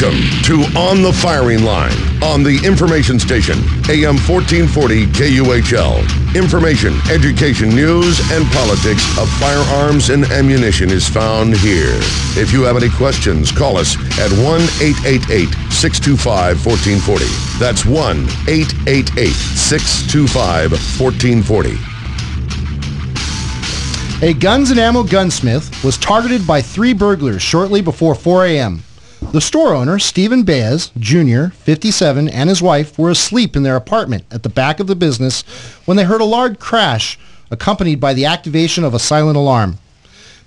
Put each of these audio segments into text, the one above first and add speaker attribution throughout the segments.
Speaker 1: Welcome to On the Firing Line on the information station, AM 1440 KUHL. Information, education, news, and politics of firearms and ammunition is found here. If you have any questions, call us at 1-888-625-1440. That's 1-888-625-1440.
Speaker 2: A Guns and Ammo gunsmith was targeted by 3 burglars shortly before 4 a.m. The store owner, Stephen Baez, Jr., 57, and his wife were asleep in their apartment at the back of the business when they heard a loud crash accompanied by the activation of a silent alarm.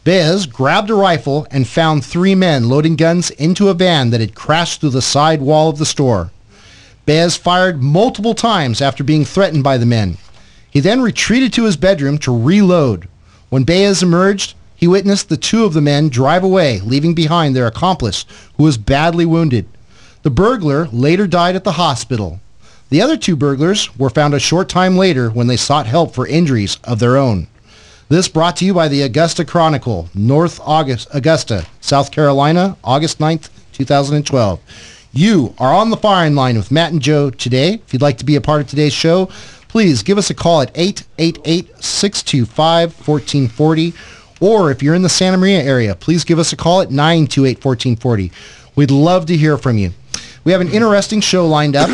Speaker 2: Baez grabbed a rifle and found 3 men loading guns into a van that had crashed through the side wall of the store. Baez fired multiple times after being threatened by the men. He then retreated to his bedroom to reload. When Baez emerged, he witnessed the 2 of the men drive away, leaving behind their accomplice, who was badly wounded. The burglar later died at the hospital. The other 2 burglars were found a short time later when they sought help for injuries of their own. This brought to you by the Augusta Chronicle, North Augusta, South Carolina, August 9th, 2012. You are on the firing line with Matt and Joe today. If you'd like to be a part of today's show, please give us a call at 888-625-1440. Or if you're in the Santa Maria area, please give us a call at 928-1440. We'd love to hear from you. We have an interesting show lined up.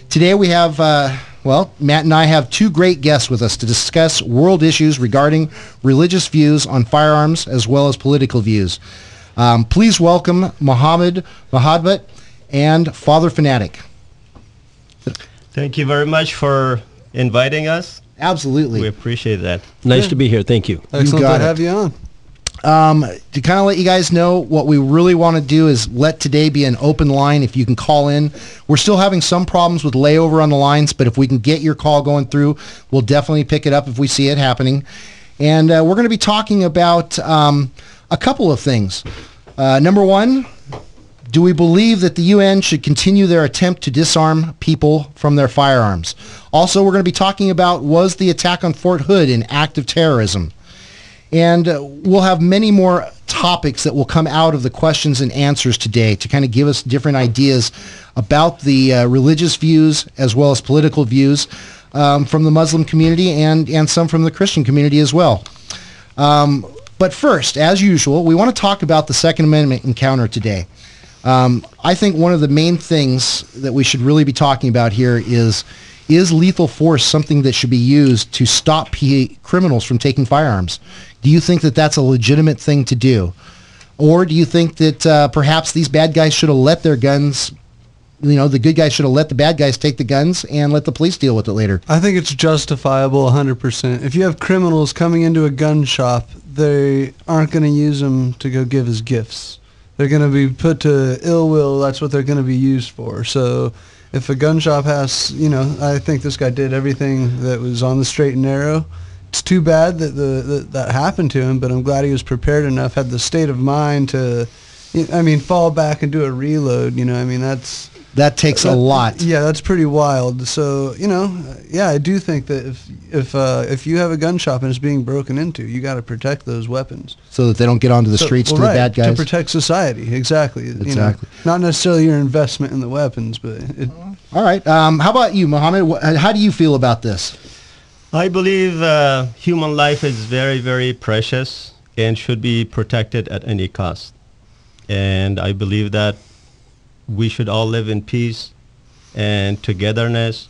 Speaker 2: Today we have, Matt and I have 2 great guests with us to discuss world issues regarding religious views on firearms as well as political views. Please welcome Mohammed Mahadvat and Father Fanatic.
Speaker 3: Thank you very much for inviting us.
Speaker 2: Absolutely.
Speaker 3: We appreciate that.
Speaker 4: Nice to be here. Thank you.
Speaker 5: Excellent to have you on.
Speaker 2: To kind of let you guys know, what we really want to do is let today be an open line. If you can call in. We're still having some problems with layover on the lines, but if we can get your call going through, we'll definitely pick it up if we see it happening. And we're going to be talking about a couple of things. Number one, do we believe that the UN should continue their attempt to disarm people from their firearms? Also, we're going to be talking about, was the attack on Fort Hood an act of terrorism? And we'll have many more topics that will come out of the questions and answers today to kind of give us different ideas about the religious views as well as political views from the Muslim community and some from the Christian community as well. But first, as usual, we want to talk about the Second Amendment encounter today. I think one of the main things that we should really be talking about here is lethal force something that should be used to stop criminals from taking firearms? Do you think that that's a legitimate thing to do? Or do you think that perhaps these bad guys should have let their guns, the good guys should have let the bad guys take the guns and let the police deal with it later?
Speaker 5: I think it's justifiable 100%. If you have criminals coming into a gun shop, they aren't going to use them to go give as gifts. They're going to be put to ill will. That's what they're going to be used for. So if a gun shop has, I think this guy did everything that was on the straight and narrow. It's too bad that that happened to him, but I'm glad he was prepared enough, had the state of mind to, fall back and do a reload.
Speaker 2: That takes a lot.
Speaker 5: Yeah, that's pretty wild. So, I do think that if you have a gun shop and it's being broken into, you got to protect those weapons.
Speaker 2: So that they don't get onto the streets to the bad guys?
Speaker 5: To protect society, exactly. Not necessarily your investment in the weapons, but...
Speaker 2: All right. How about you, Mohammed? How do you feel about this?
Speaker 3: I believe human life is very, very precious and should be protected at any cost. And I believe that we should all live in peace and togetherness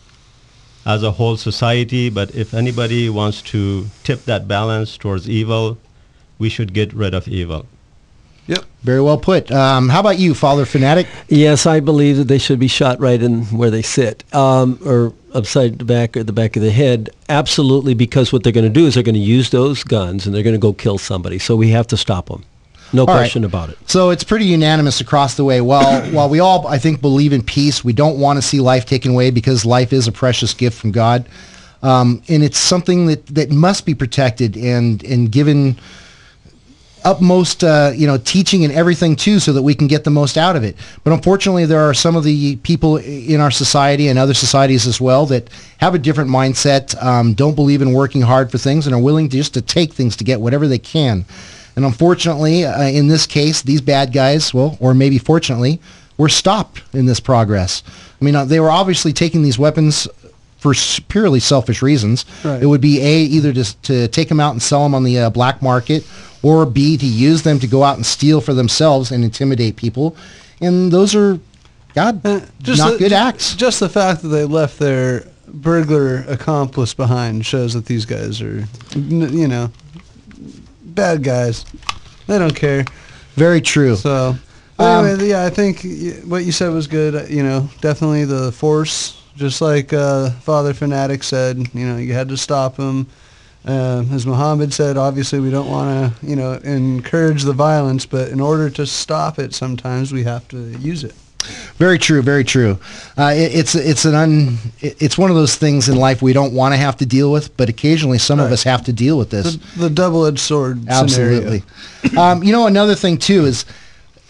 Speaker 3: as a whole society, but if anybody wants to tip that balance towards evil, we should get rid of evil.
Speaker 5: Yep.
Speaker 2: Very well put. How about you, Father Fanatic?
Speaker 4: Yes, I believe that they should be shot right in where they sit, or upside the back or the back of the head. Absolutely, because what they're going to do is they're going to use those guns and they're going to go kill somebody. So we have to stop them. No question about it. So
Speaker 2: it's pretty unanimous across the way. While we all, I think, believe in peace, we don't want to see life taken away because life is a precious gift from God. And it's something that must be protected and given utmost teaching and everything too, so that we can get the most out of it. But unfortunately, there are some of the people in our society and other societies as well that have a different mindset, don't believe in working hard for things, and are willing just to take things to get whatever they can. And unfortunately, in this case, these bad guys, or maybe fortunately, were stopped in this progress. I mean, they were obviously taking these weapons for purely selfish reasons.
Speaker 5: Right.
Speaker 2: It would be A, either to take them out and sell them on the black market, or B, to use them to go out and steal for themselves and intimidate people. And those are, not good acts.
Speaker 5: Just the fact that they left their burglar accomplice behind shows that these guys are, bad guys. They don't care.
Speaker 2: Very true.
Speaker 5: So, anyway, yeah, I think what you said was good. Definitely the force, just like Father Fanatic said, you had to stop them. As Muhammad said, obviously we don't want to, encourage the violence, but in order to stop it, sometimes we have to use it.
Speaker 2: Very true. Very true. It's one of those things in life we don't want to have to deal with, but occasionally some of us have to deal with this.
Speaker 5: The double-edged sword.
Speaker 2: Absolutely. Another thing too is,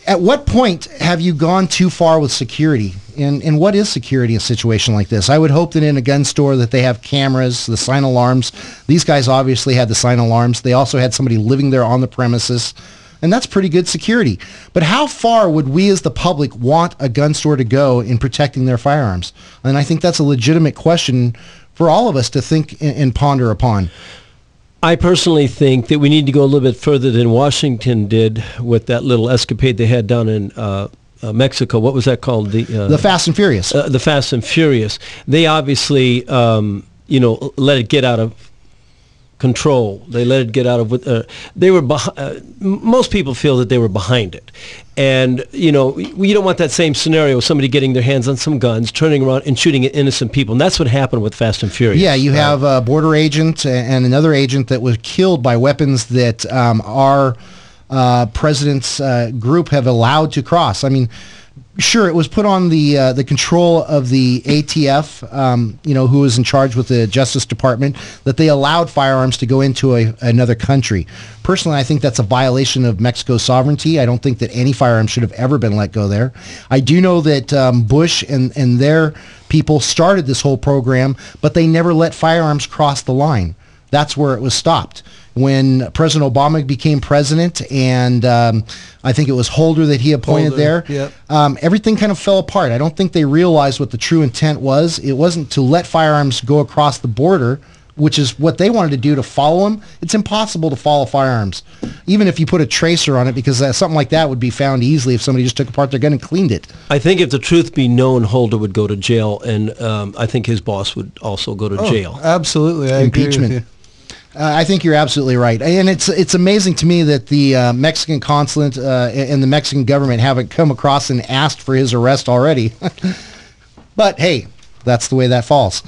Speaker 2: at what point have you gone too far with security? And what is security in a situation like this? I would hope that in a gun store that they have cameras, the sign alarms. These guys obviously had the sign alarms. They also had somebody living there on the premises. And that's pretty good security. But how far would we as the public want a gun store to go in protecting their firearms? And I think that's a legitimate question for all of us to think and ponder upon.
Speaker 4: I personally think that we need to go a little bit further than Washington did with that little escapade they had down in Mexico. What was that called?
Speaker 2: The Fast and Furious.
Speaker 4: The Fast and Furious. They obviously, let it get out of control. They let it get out of they were most people feel that they were behind it. And you don't want that same scenario of somebody getting their hands on some guns, turning around and shooting at innocent people. And that's what happened with Fast and Furious.
Speaker 2: Yeah, you have a border agent and another agent that was killed by weapons that our president's group have allowed to cross. I mean, sure, it was put on the control of the ATF, who was in charge with the Justice Department, that they allowed firearms to go into another country. Personally, I think that's a violation of Mexico's sovereignty. I don't think that any firearms should have ever been let go there. I do know that Bush and their people started this whole program, but they never let firearms cross the line. That's where it was stopped. When President Obama became president, and I think it was Holder that he appointed there,
Speaker 5: yep.
Speaker 2: Everything kind of fell apart. I don't think they realized what the true intent was. It wasn't to let firearms go across the border, which is what they wanted to do to follow them. It's impossible to follow firearms, even if you put a tracer on it, because something like that would be found easily if somebody just took apart their gun and cleaned it.
Speaker 4: I think if the truth be known, Holder would go to jail, and I think his boss would also go to jail.
Speaker 5: Absolutely, I agree with you.
Speaker 2: I think you're absolutely right, and it's amazing to me that the Mexican consulate and the Mexican government haven't come across and asked for his arrest already. But hey, that's the way that falls.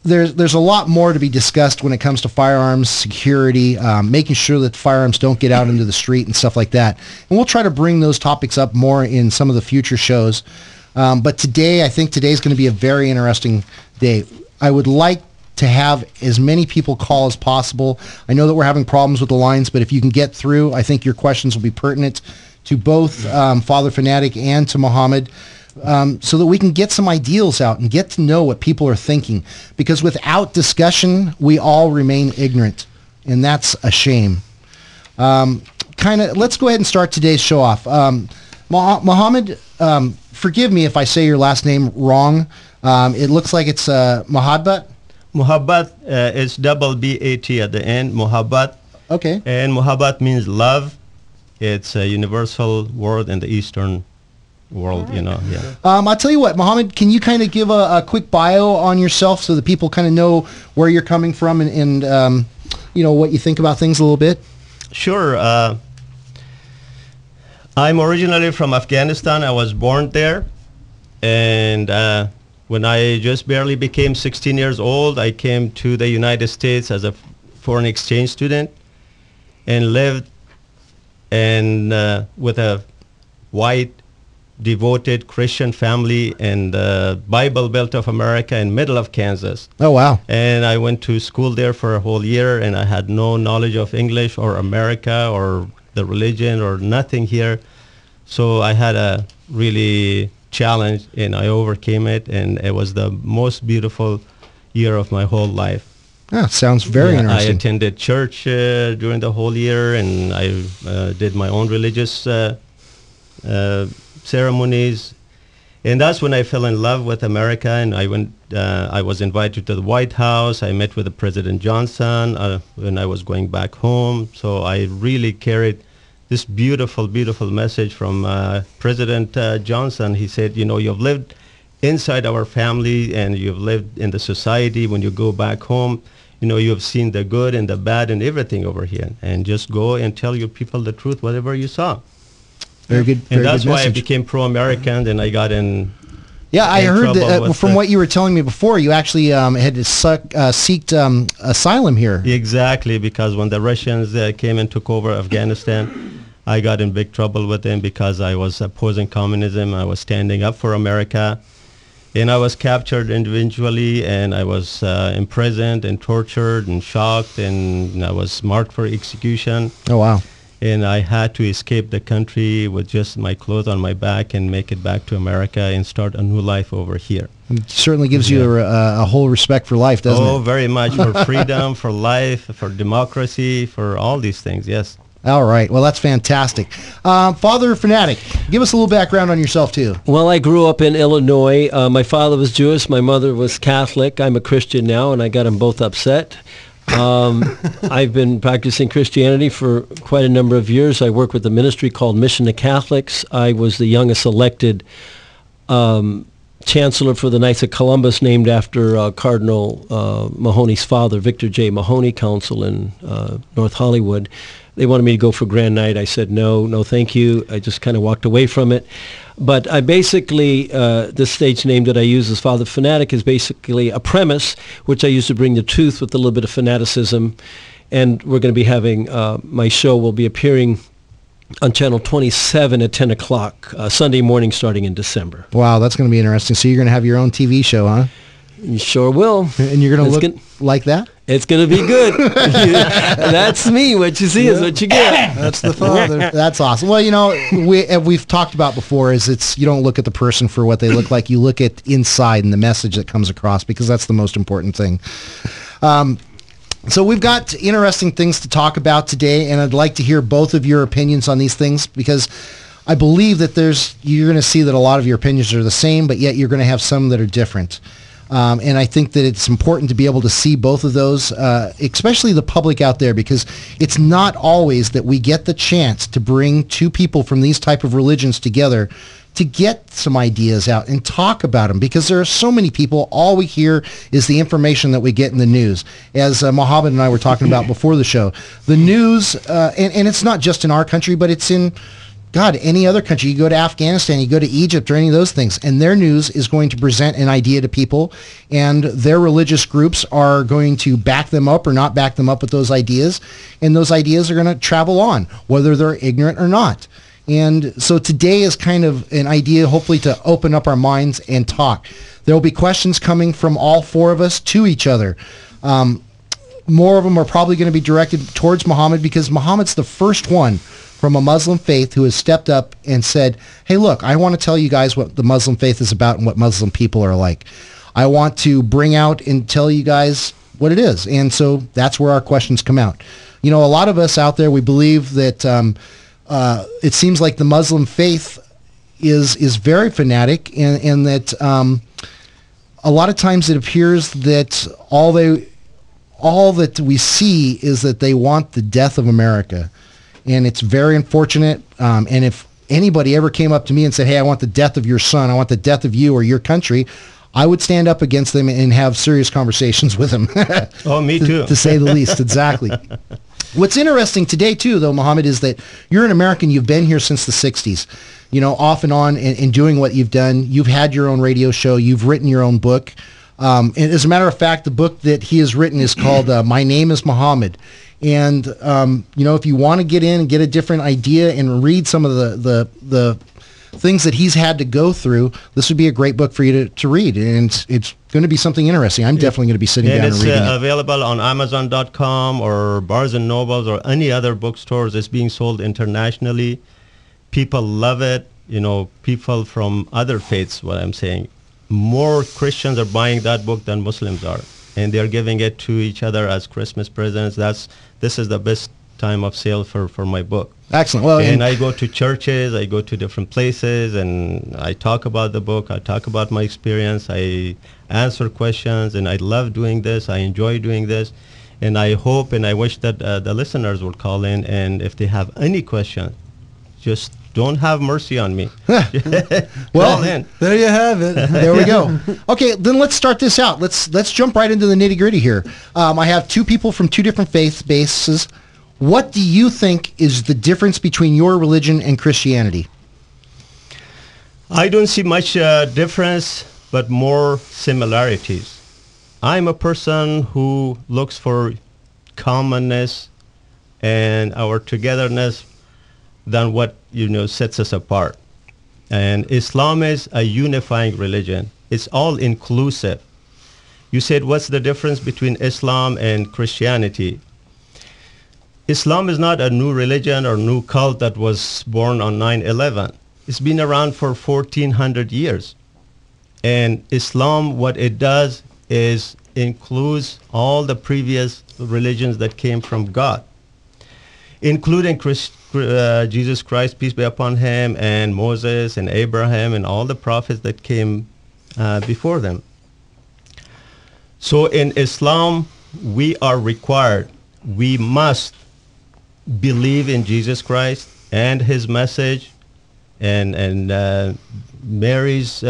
Speaker 2: There's a lot more to be discussed when it comes to firearms security, making sure that firearms don't get out into the street and stuff like that. And we'll try to bring those topics up more in some of the future shows. But today, I think today's going to be a very interesting day. I would like to have as many people call as possible. I know that we're having problems with the lines, but if you can get through, I think your questions will be pertinent to both Father Fanatic and to Muhammad, so that we can get some ideals out and get to know what people are thinking. Because without discussion, we all remain ignorant, and that's a shame. Let's go ahead and start today's show off. Muhammad, forgive me if I say your last name wrong. It looks like it's Muhabbat.
Speaker 3: Muhabbat is double B-A-T at the end, Muhabbat.
Speaker 2: Okay.
Speaker 3: And Muhabbat means love. It's a universal word in the Eastern world, Yeah.
Speaker 2: I'll tell you what, Muhammad, can you kind of give a quick bio on yourself so that people kind of know where you're coming from and what you think about things a little bit?
Speaker 3: Sure. I'm originally from Afghanistan. I was born there. And when I just barely became 16 years old, I came to the United States as a foreign exchange student and lived with a white, devoted Christian family in the Bible Belt of America in middle of Kansas.
Speaker 2: Oh, wow.
Speaker 3: And I went to school there for a whole year, and I had no knowledge of English or America or the religion or nothing here. So I had a really challenge, and I overcame it, and it was the most beautiful year of my whole life.
Speaker 2: Sounds very interesting.
Speaker 3: I attended church during the whole year, and I did my own religious ceremonies. And that's when I fell in love with America, and I was invited to the White House. I met with the President Johnson when I was going back home. So I really carried this beautiful, beautiful message from President Johnson. He said, you've lived inside our family and you've lived in the society. When you go back home, you've seen the good and the bad and everything over here. And just go and tell your people the truth, whatever you saw.
Speaker 2: Very good.
Speaker 3: And that's
Speaker 2: good
Speaker 3: why
Speaker 2: message.
Speaker 3: I became pro-American, and I got in.
Speaker 2: Yeah, I heard
Speaker 3: trouble
Speaker 2: that
Speaker 3: with
Speaker 2: from what you were telling me before. You actually had sought asylum here.
Speaker 3: Exactly, because when the Russians came and took over Afghanistan, I got in big trouble with them because I was opposing communism. I was standing up for America, and I was captured individually, and I was imprisoned and tortured and shocked, and I was marked for execution.
Speaker 2: Oh, wow.
Speaker 3: And I had to escape the country with just my clothes on my back and make it back to America and start a new life over here.
Speaker 2: It certainly gives you a whole respect for life, doesn't it?
Speaker 3: Oh, very much, for freedom, for life, for democracy, for all these things, yes.
Speaker 2: All right. Well, that's fantastic. Father Fanatic, give us a little background on yourself, too.
Speaker 4: Well, I grew up in Illinois. My father was Jewish. My mother was Catholic. I'm a Christian now, and I got them both upset. I've been practicing Christianity for quite a number of years. I work with a ministry called Mission to Catholics. I was the youngest elected chancellor for the Knights of Columbus, named after Cardinal Mahoney's father, Victor J. Mahoney Council in North Hollywood. They wanted me to go for Grand Night. I said, no, thank you. I just kind of walked away from it. But I basically, this stage name that I use as Father Fanatic is basically a premise, which I use to bring the truth with a little bit of fanaticism. And we're going to be having, my show will be appearing on Channel 27 at 10 o'clock, Sunday morning starting in December.
Speaker 2: Wow, that's going to be interesting. So you're going to have your own TV show, huh?
Speaker 4: You sure will.
Speaker 2: And you're going to look like that?
Speaker 4: It's going to be good. That's me. What you see is what you get.
Speaker 5: That's the Father.
Speaker 2: That's awesome. Well, we've talked about before is you don't look at the person for what they look like. You look at inside and the message that comes across, because that's the most important thing. So we've got interesting things to talk about today, and I'd like to hear both of your opinions on these things, because I believe that you're going to see that a lot of your opinions are the same, but yet you're going to have some that are different. And I think that it's important to be able to see both of those, especially the public out there, because it's not always that we get the chance to bring two people from these type of religions together to get some ideas out and talk about them, because there are so many people, all we hear is the information that we get in the news. As Mohammed and I were talking about before the show, the news, and it's not just in our country, but it's in any other country. You go to Afghanistan, you go to Egypt, or any of those things, and their news is going to present an idea to people, and their religious groups are going to back them up or not back them up with those ideas, and those ideas are going to travel on, whether they're ignorant or not. And so today is kind of an idea, hopefully, to open up our minds and talk. There will be questions coming from all four of us to each other. More of them are probably going to be directed towards Muhammad, because Muhammad's the first one from a Muslim faith who has stepped up and said, hey, look, I want to tell you guys what the Muslim faith is about and what Muslim people are like. I want to bring out and tell you guys what it is. And so that's where our questions come out. A lot of us out there, we believe that it seems like the Muslim faith is very fanatic, and that a lot of times it appears that all that we see is that they want the death of America. And it's very unfortunate. And if anybody ever came up to me and said, hey, I want the death of your son, I want the death of you or your country, I would stand up against them and have serious conversations with them.
Speaker 3: Oh, me too.
Speaker 2: To say the least, exactly. What's interesting today, too, though, Muhammad, is that you're an American. You've been here since the 60s, off and on, and doing what you've done. You've had your own radio show. You've written your own book. And as a matter of fact, the book that he has written is called My Name is Muhammad. And, if you want to get in and get a different idea and read some of the things that he's had to go through, this would be a great book for you to read. And it's going to be something interesting. I'm definitely going to be sitting down and reading it.
Speaker 3: And it's available on Amazon.com or Barnes & Nobles or any other bookstores. It's being sold internationally. People love it. People from other faiths, what I'm saying. More Christians are buying that book than Muslims are. And they're giving it to each other as Christmas presents. This is the best time of sale for my book.
Speaker 2: Excellent. Well,
Speaker 3: And I go to churches, I go to different places, and I talk about the book. I talk about my experience. I answer questions, and I love doing this. I enjoy doing this. And I hope and I wish that the listeners will call in, and if they have any question, just don't have mercy on me. Call in.
Speaker 5: There you have it.
Speaker 2: there we go. Okay, then let's start this out. Let's jump right into the nitty gritty here. I have two people from two different faith bases. What do you think is the difference between your religion and Christianity?
Speaker 3: I don't see much difference, but more similarities. I'm a person who looks for commonness and our togetherness than what sets us apart. And Islam is a unifying religion. It's all inclusive. You said, what's the difference between Islam and Christianity? Islam is not a new religion or new cult that was born on 9/11. It's been around for 1400 years. And Islam, what it does is includes all the previous religions that came from God, including Jesus Christ, peace be upon him, and Moses and Abraham and all the prophets that came before them. So in Islam, we are required, we must believe in Jesus Christ and his message and Mary's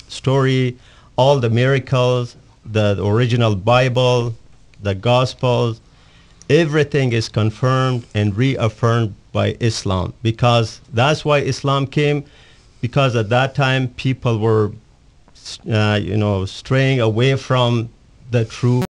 Speaker 3: story, all the miracles, the original Bible, the Gospels. Everything is confirmed and reaffirmed by Islam, because that's why Islam came, because at that time people were straying away from the true